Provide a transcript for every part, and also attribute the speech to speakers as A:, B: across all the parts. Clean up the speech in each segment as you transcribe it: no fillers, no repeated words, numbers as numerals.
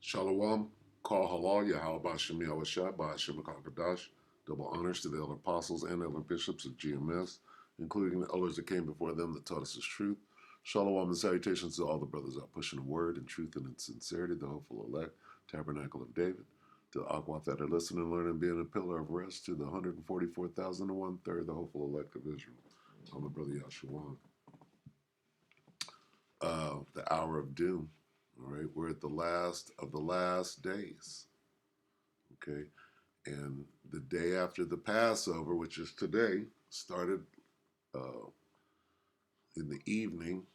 A: Shalom, Kal Halal, Yahweh Bashim Yahushua, Bashim Kakadash. Double honors to the elder apostles and elder bishops of GMS, including the elders that came before them that taught us His truth. Shalom and salutations to all the brothers out pushing the word in truth and in sincerity, the hopeful elect, Tabernacle of David, to the Aquath that are listening and learning, being a pillar of rest, to the 144,000 and one-third, the hopeful elect of Israel. I'm a brother Yahshua. The hour of doom. All right, we're at the last of the last days. Okay, and the day after the Passover, which is today, started in the evening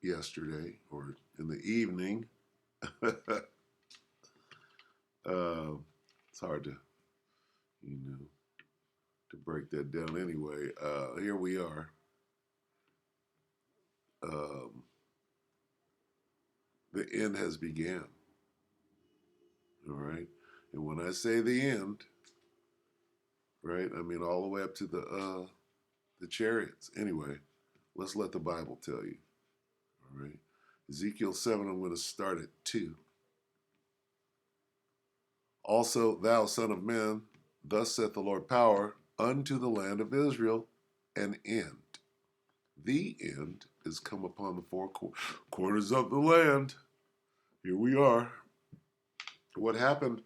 A: yesterday, or in the evening. It's hard to, you know, to break that down anyway. Here we are. The end has began. All right, and when I say the end, right, I mean all the way up to the chariots. Anyway, let's let the Bible tell you. All right. Ezekiel 7, I'm going to start at 2. Also, thou son of man, thus saith the Lord power, unto the land of Israel an end. The end is come upon the four corners of the land. Here we are. What happened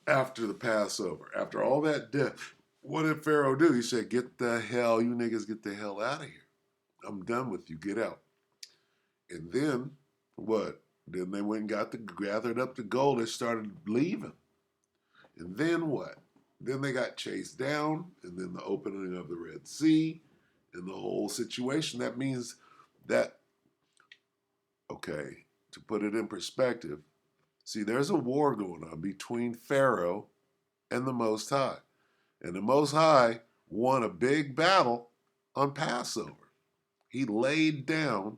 A: after the Passover? After all that death, what did Pharaoh do? He said, get the hell, you niggas get the hell out of here. I'm done with you. Get out. And then what? Then they went and gathered up the gold and started leaving. And then what? Then they got chased down, and then the opening of the Red Sea, and the whole situation. That means that, okay, to put it in perspective, see, there's a war going on between Pharaoh and the Most High. And the Most High won a big battle on Passover. He laid down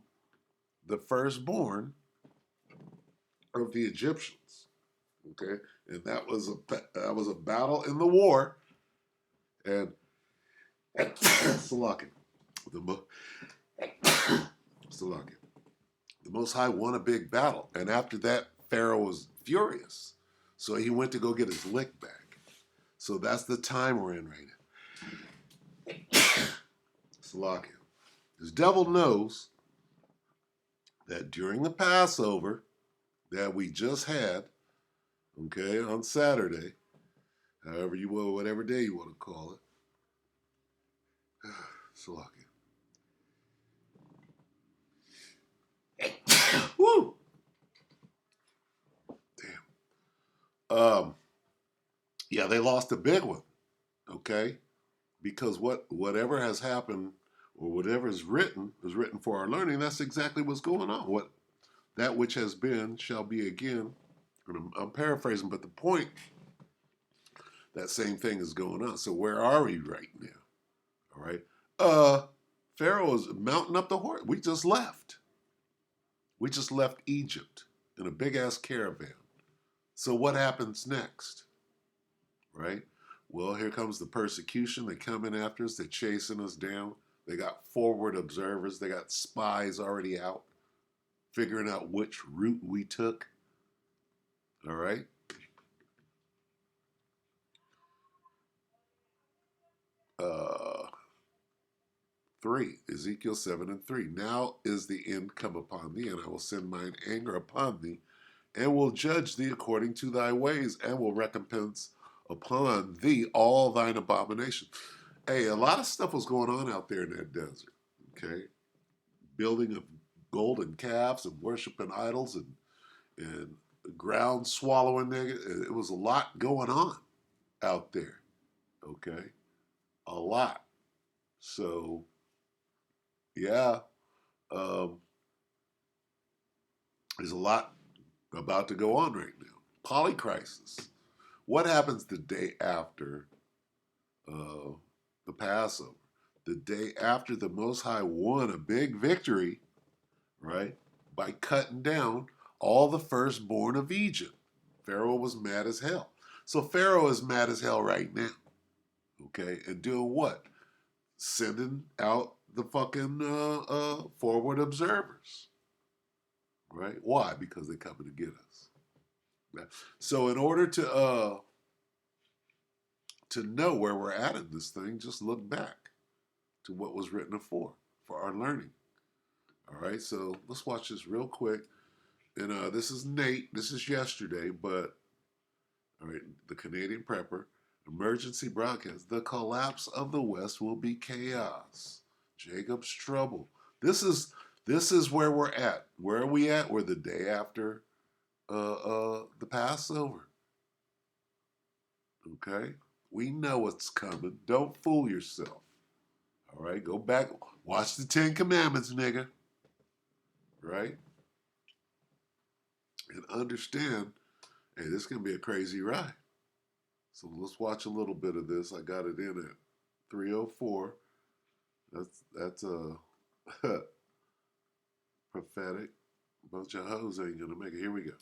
A: the firstborn of the Egyptians. Okay, and that was a battle in the war, and Salakin, the Salakin, the Most High won a big battle, and after that, Pharaoh was furious, so he went to go get his lick back. So that's the time we're in right now. Salakin, this devil knows that during the Passover that we just had, okay, on Saturday, however you will, whatever day you want to call it, Salakia. Woo! Damn. Yeah, they lost a big one, okay? Because whatever has happened or whatever is written for our learning. That's exactly what's going on. What that which has been shall be again. And I'm paraphrasing, but the point, that same thing is going on. So where are we right now? All right. Pharaoh is mounting up the horse. We just left. We just left Egypt in a big ass caravan. So what happens next? Right? Well, here comes the persecution. They're coming after us. They're chasing us down. They got forward observers. They got spies already out, figuring out which route we took. All right? 3, Ezekiel 7 and 3. Now is the end come upon thee, and I will send mine anger upon thee, and will judge thee according to thy ways, and will recompense upon thee all thine abominations. Hey, a lot of stuff was going on out there in that desert, okay? Building of golden calves and worshiping idols and ground swallowing niggas. It was a lot going on out there, okay? A lot. So, yeah, um, there's a lot about to go on right now. Polycrisis. What happens the day after the Passover? The day after the Most High won a big victory, right, by cutting down all the firstborn of Egypt. Pharaoh was mad as hell. So Pharaoh is mad as hell right now, okay, and doing what? Sending out the fucking forward observers, right? Why? Because they're coming to get us. So in order to know where we're at in this thing, just look back to what was written before for our learning. All right, so let's watch this real quick. And this is Nate. This is yesterday, but all right, the Canadian Prepper. Emergency broadcast. The collapse of the West will be chaos. Jacob's trouble. This is where we're at. Where are we at? We're the day after the Passover. Okay? We know what's coming. Don't fool yourself. All right? Go back. Watch the Ten Commandments, nigga. Right? And understand, hey, this is going to be a crazy ride. So let's watch a little bit of this. I got it in at 3:04. That's prophetic. A bunch of hoes ain't going to make it. Here we go.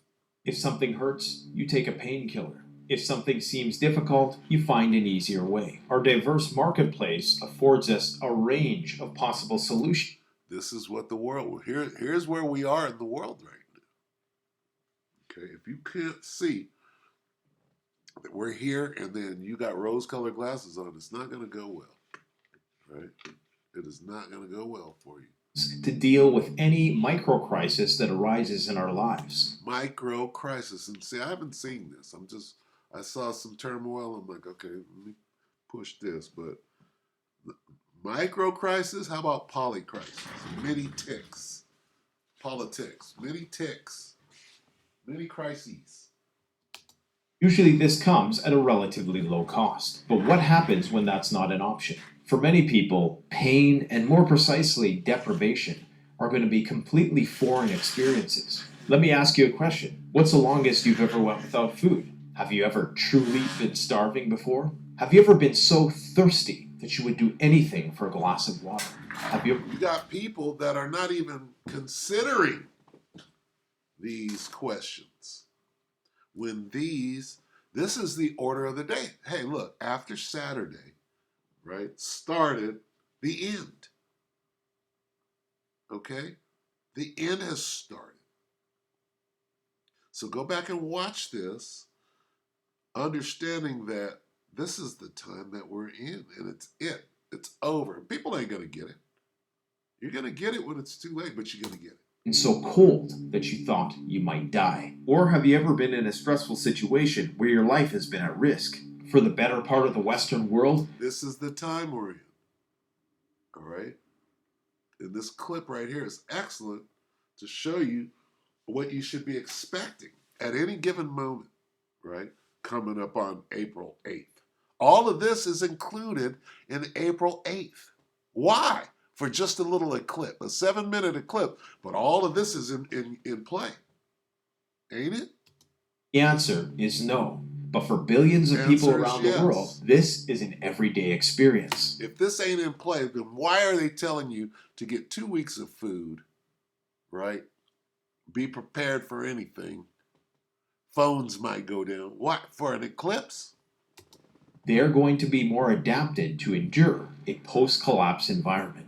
B: If something hurts, you take a painkiller. If something seems difficult, you find an easier way. Our diverse marketplace affords us a range of possible solutions.
A: This is what the world, here's where we are in the world right now. Okay, if you can't see that we're here and then you got rose-colored glasses on, it's not going to go well, right? It is not going to go well for you.
B: To deal with any micro-crisis that arises in our lives.
A: Micro-crisis. And see, I haven't seen this. I saw some turmoil. I'm like, okay, let me push this. But micro-crisis, how about polycrisis? Many ticks. Politics. Many ticks. Many crises.
B: Usually this comes at a relatively low cost. But what happens when that's not an option? For many people, pain and more precisely deprivation are going to be completely foreign experiences. Let me ask you a question. What's the longest you've ever went without food? Have you ever truly been starving before? Have you ever been so thirsty that you would do anything for a glass of water?
A: You got people that are not even considering these questions. When this is the order of the day. Hey, look, after Saturday, right, started the end. Okay? The end has started. So go back and watch this, understanding that this is the time that we're in, and it's it. It's over. People ain't going to get it. You're going to get it when it's too late, but you're going to get it.
B: And so cold that you thought you might die? Or have you ever been in a stressful situation where your life has been at risk? For the better part of the Western world,
A: this is the time we're in. All right? And this clip right here is excellent to show you what you should be expecting at any given moment, right? Coming up on April 8th. All of this is included in April 8th. Why? For just a little eclipse, a 7-minute eclipse, but all of this is in play. Ain't it?
B: The answer is no. But for billions of people around the world, this is an everyday experience.
A: If this ain't in play, then why are they telling you to get 2 weeks of food, right? Be prepared for anything. Phones might go down. What, for an eclipse?
B: They are going to be more adapted to endure a post-collapse environment.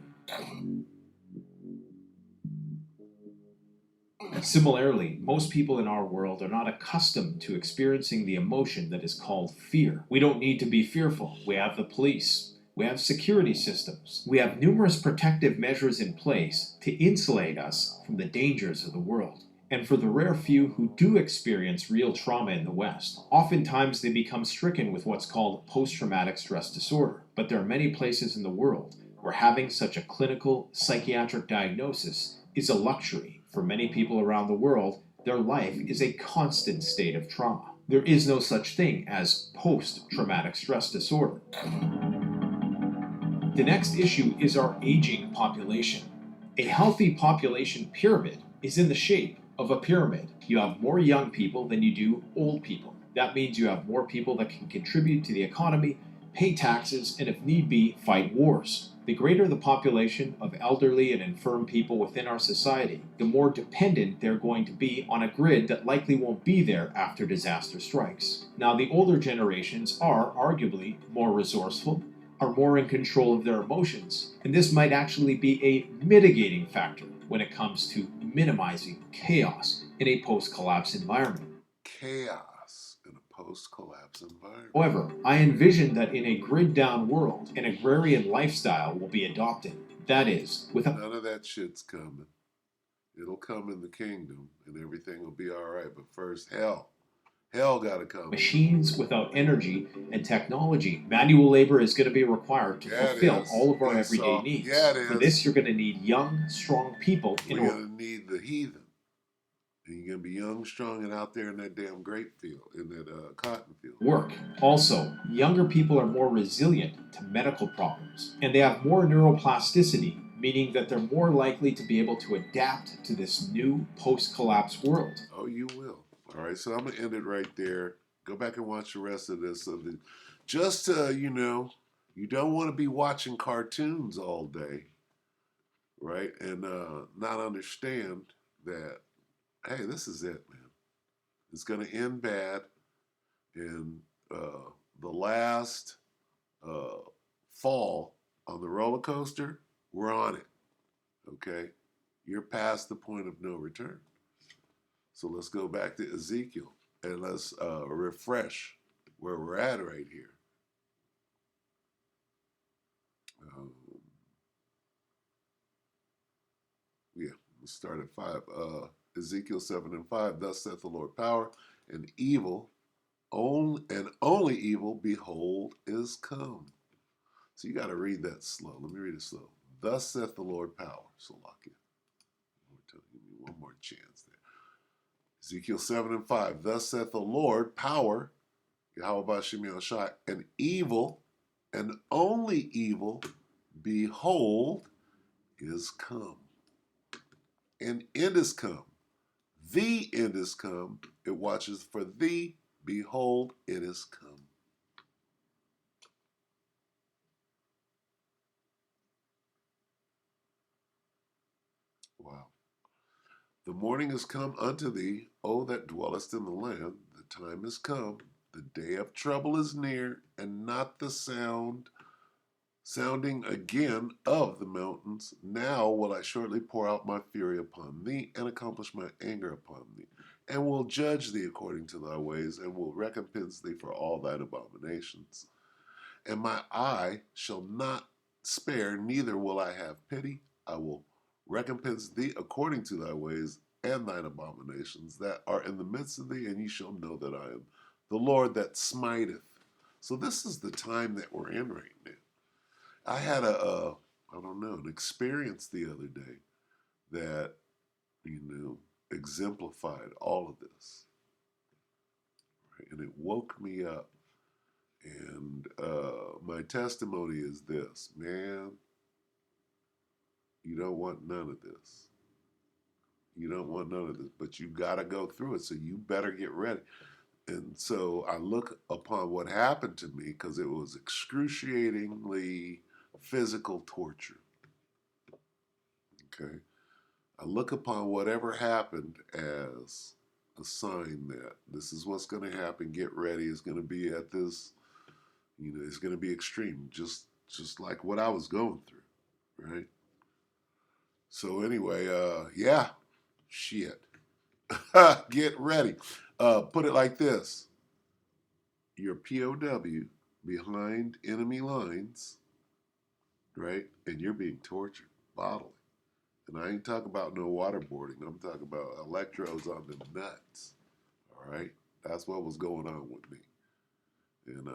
B: Similarly, most people in our world are not accustomed to experiencing the emotion that is called fear. We don't need to be fearful. We have the police. We have security systems. We have numerous protective measures in place to insulate us from the dangers of the world. And for the rare few who do experience real trauma in the West, oftentimes they become stricken with what's called post-traumatic stress disorder. But there are many places in the world where having such a clinical psychiatric diagnosis is a luxury. For many people around the world, their life is a constant state of trauma. There is no such thing as post-traumatic stress disorder. The next issue is our aging population. A healthy population pyramid is in the shape of a pyramid. You have more young people than you do old people. That means you have more people that can contribute to the economy, pay taxes, and if need be, fight wars. The greater the population of elderly and infirm people within our society, the more dependent they're going to be on a grid that likely won't be there after disaster strikes. Now, the older generations are arguably more resourceful, are more in control of their emotions, and this might actually be a mitigating factor when it comes to minimizing chaos in a post-collapse environment.
A: chaos in a post-collapse environment.
B: However, I envision that in a grid-down world, an agrarian lifestyle will be adopted. That is, with a
A: None of that shit's coming. It'll come in the kingdom and everything will be all right. But first, hell got to come.
B: machines without energy and technology. Manual labor is going to be required to
A: Yeah, it
B: fulfill
A: is.
B: all of our
A: Esau.
B: everyday needs.
A: Yeah, it
B: For
A: is.
B: this, you're going to need young, strong people in
A: We're
B: order
A: going to need the heathen. And you're going to be young, strong, and out there in that damn grape field, in that cotton field.
B: to work. Also, younger people are more resilient to medical problems, and they have more neuroplasticity, meaning that they're more likely to be able to adapt to this new post-collapse world.
A: Oh, you will. All right, so I'm going to end it right there. Go back and watch the rest of this. Just, you don't want to be watching cartoons all day, right? And not understand that, hey, this is it, man. It's going to end bad. And the last fall on the roller coaster, we're on it, okay? You're past the point of no return. So let's go back to Ezekiel and let's refresh where we're at right here. Let's start at 5. Ezekiel 7 and 5. Thus saith the Lord, power and evil, only evil, behold, is come. So you got to read that slow. Let me read it slow. Thus saith the Lord, power. So lock it. Give me one more chance there. Ezekiel 7 and 5. Thus saith the Lord, power, Yahweh Bashim Yahushai, and evil, and only evil, behold, is come. An end is come. The end is come. It watches for thee. Behold, it is come. Wow. The morning is come unto thee, O that dwellest in the land. The time is come. The day of trouble is near, and not the sounding again of the mountains. Now will I shortly pour out my fury upon thee, and accomplish my anger upon thee, and will judge thee according to thy ways, and will recompense thee for all thine abominations. And my eye shall not spare, neither will I have pity. I will recompense thee according to thy ways and thine abominations that are in the midst of thee, and ye shall know that I am the Lord that smiteth. So this is the time that we're in right now. I had an experience the other day that, exemplified all of this. Right? And it woke me up. And my testimony is this, man, you don't want none of this. You don't want none of this, but you got to go through it. So you better get ready. And so I look upon what happened to me because it was excruciatingly physical torture. Okay. I look upon whatever happened as a sign that this is what's going to happen. Get ready. It's going to be at this, it's going to be extreme, just like what I was going through, right? So anyway, shit. Get ready. Put it like this. You're POW behind enemy lines, right? And you're being tortured bodily. And I ain't talking about no waterboarding. I'm talking about electrodes on the nuts. All right? That's what was going on with me. And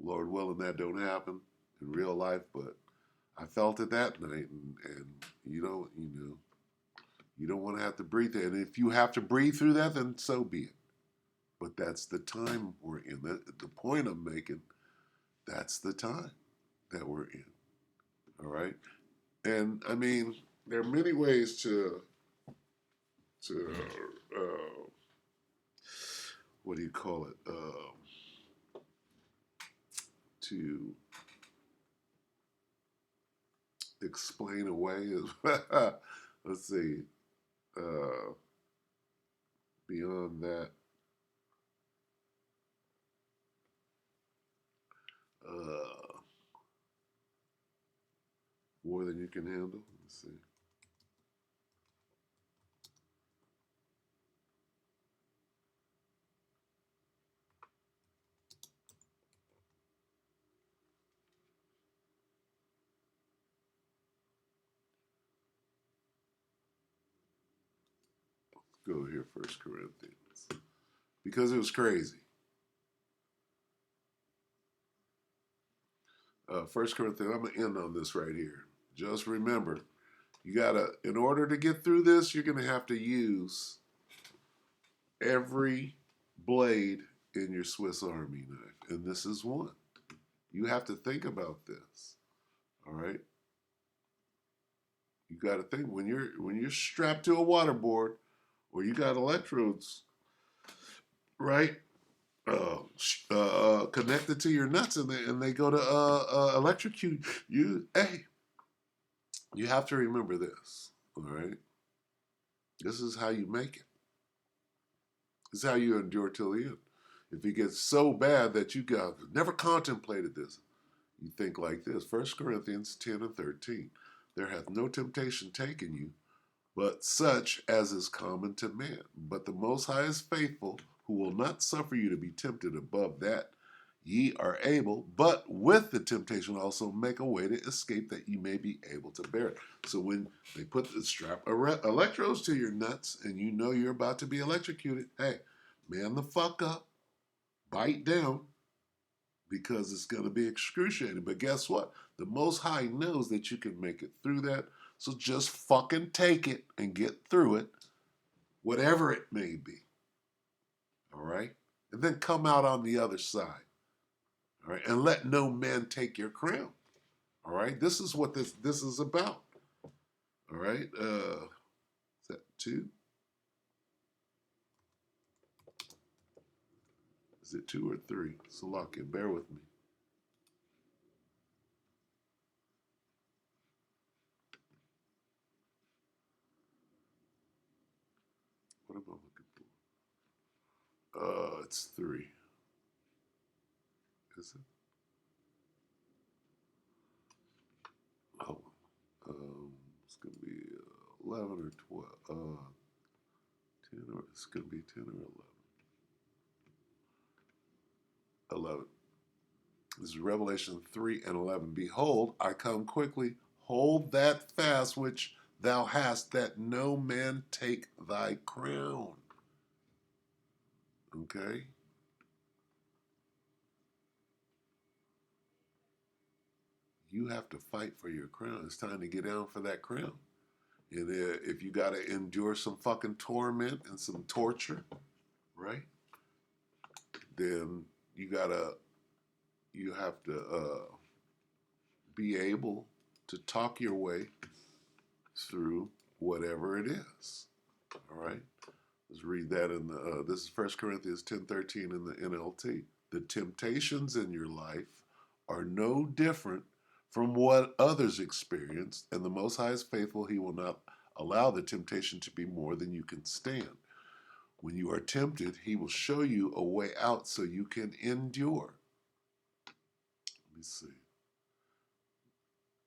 A: Lord willing, that don't happen in real life, but I felt it that night. And you don't want to have to breathe it. And if you have to breathe through that, then so be it. But that's the time we're in. The point I'm making, that's the time that we're in. All right? And I mean, there are many ways to what do you call it? To explain away. Let's see. Beyond that, more than you can handle. Let's see. Go here, First Corinthians, because it was crazy. First Corinthians. I'm gonna end on this right here. Just remember, you gotta, in order to get through this, you're gonna have to use every blade in your Swiss Army knife, and this is one. You have to think about this. All right. You got to think when you're strapped to a waterboard, or you got electrodes, right? Connected to your nuts, and they go to electrocute you. Hey, you have to remember this. All right. This is how you make it. This is how you endure till the end. If it gets so bad that you got never contemplated this, you think like this. 1 Corinthians 10 and 13. There hath no temptation taken you, but such as is common to man. But the Most High is faithful, who will not suffer you to be tempted above that ye are able, but with the temptation also make a way to escape, that ye may be able to bear it. So when they put the strap electrodes to your nuts and you know you're about to be electrocuted, hey, man the fuck up, bite down, because it's going to be excruciating. But guess what? The Most High knows that you can make it through that. So just fucking take it and get through it, whatever it may be. All right? And then come out on the other side. All right? And let no man take your crown. All right? This is what this is about. All right? Is that 2? Is it 2 or 3? Salakia, bear with me. What am I looking for? It's 3. Is it? Oh, it's gonna be 11 or 12. 10 or it's gonna be 10 or 11. 11. This is Revelation 3 and 11. Behold, I come quickly. Hold that fast which thou hast, that no man take thy crown. Okay? You have to fight for your crown. It's time to get down for that crown. And if you got to endure some fucking torment and some torture, right? Then you have to be able to talk your way through whatever it is. All right? Let's read that in the, this is 1 Corinthians 10:13 in the NLT. The temptations in your life are no different from what others experience, and the Most High is faithful. He will not allow the temptation to be more than you can stand. When you are tempted, he will show you a way out so you can endure. Let me see.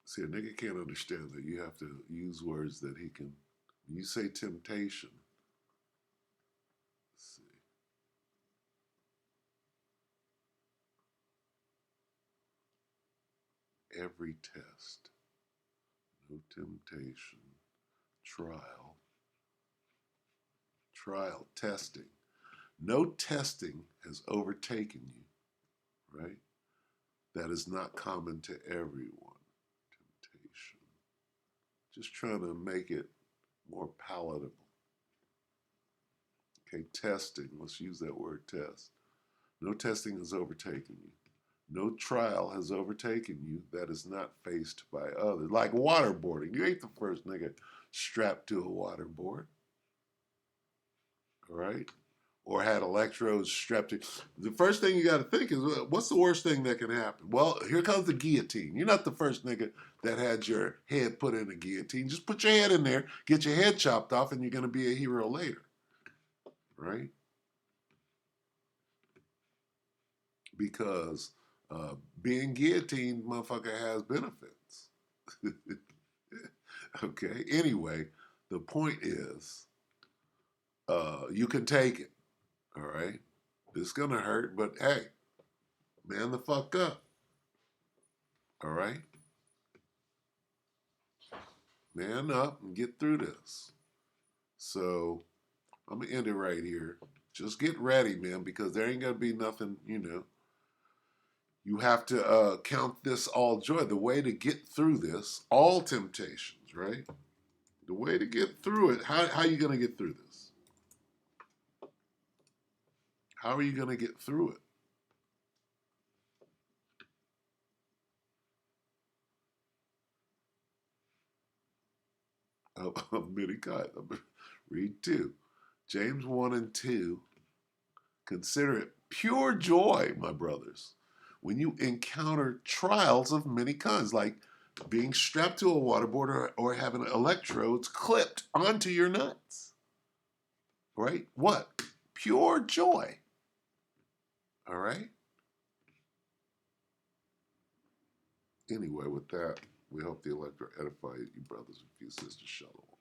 A: See, a nigga can't understand that. You have to use words that he can. When you say temptation, let's see. Every test, no temptation, trial, testing. No testing has overtaken you, right? That is not common to everyone. Temptation. Just trying to make it more palatable. Okay, testing. Let's use that word test. No testing has overtaken you. No trial has overtaken you that is not faced by others. Like waterboarding. You ain't the first nigga strapped to a waterboard. All right? Or had electrodes strapped to. The first thing you got to think is, what's the worst thing that can happen? Well, here comes the guillotine. You're not the first nigga that had your head put in a guillotine. Just put your head in there, get your head chopped off, and you're going to be a hero later. Right? Because being guillotined, motherfucker, has benefits. Okay? Anyway, the point is, you can take it. All right? It's going to hurt, but hey, man the fuck up. All right? Man up and get through this. So I'm going to end it right here. Just get ready, man, because there ain't going to be nothing, You have to count this all joy. The way to get through this, all temptations, right? The way to get through it, how are you going to get through this? How are you going to get through it? Of many kinds. Read 2. James 1 and 2. Consider it pure joy, my brothers, when you encounter trials of many kinds, like being strapped to a waterboard or having electrodes clipped onto your nuts. Right? What? Pure joy. All right? Anyway, with that, we hope the electro edified you, brothers and sisters. Shalom.